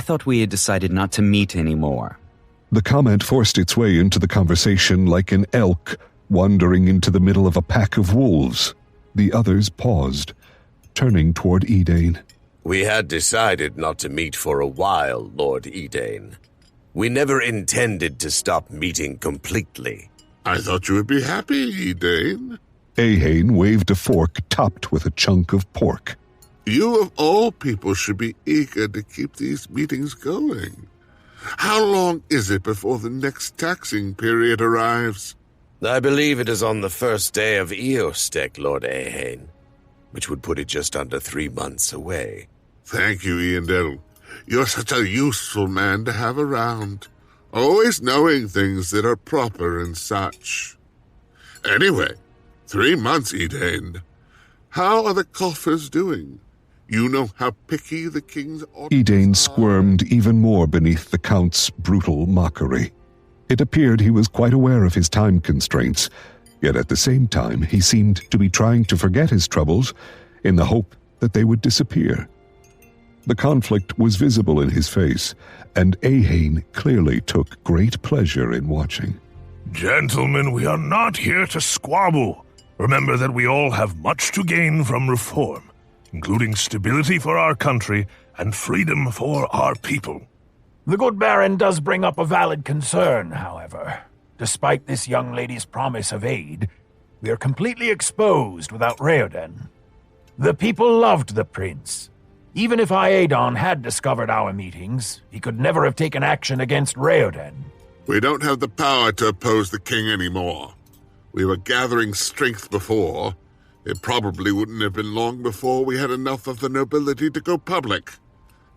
thought we had decided not to meet anymore. The comment forced its way into the conversation like an elk wandering into the middle of a pack of wolves. The others paused, turning toward Edain. We had decided not to meet for a while, Lord Edain. We never intended to stop meeting completely. I thought you would be happy, Edain. Ahane waved a fork topped with a chunk of pork. You of all people should be eager to keep these meetings going. How long is it before the next taxing period arrives? I believe it is on the first day of Eostek, Lord Ahane, which would put it just under 3 months away. Thank you, Eandel. You're such a useful man to have around, always knowing things that are proper and such. Anyway, 3 months, Edain. How are the coffers doing? You know how picky the king's auditors Edain are. squirmed even more beneath the Count's brutal mockery. It appeared he was quite aware of his time constraints, yet at the same time he seemed to be trying to forget his troubles in the hope that they would disappear. The conflict was visible in his face, and Ahane clearly took great pleasure in watching. Gentlemen, we are not here to squabble. Remember that we all have much to gain from reform, including stability for our country and freedom for our people. The good Baron does bring up a valid concern, however. Despite this young lady's promise of aid, we are completely exposed without Raoden. The people loved the prince. Even if Aedon had discovered our meetings, he could never have taken action against Raoden. We don't have the power to oppose the king anymore. We were gathering strength before. It probably wouldn't have been long before we had enough of the nobility to go public.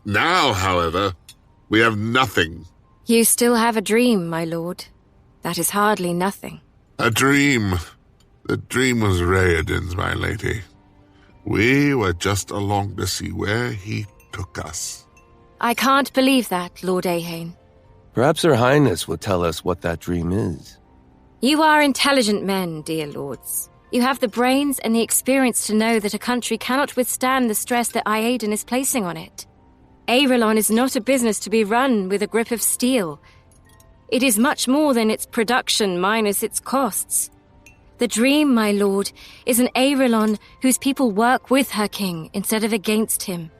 Now, however, we have nothing. You still have a dream, my lord. That is hardly nothing. A dream. The dream was Raoden's, my lady. We were just along to see where he took us. I can't believe that, Lord Ahane. Perhaps Her Highness will tell us what that dream is. You are intelligent men, dear lords. You have the brains and the experience to know that a country cannot withstand the stress that Aedan is placing on it. Aerolon is not a business to be run with a grip of steel. It is much more than its production minus its costs. The dream, my lord, is an Aerolon whose people work with her king instead of against him.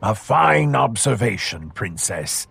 A fine observation, Princess.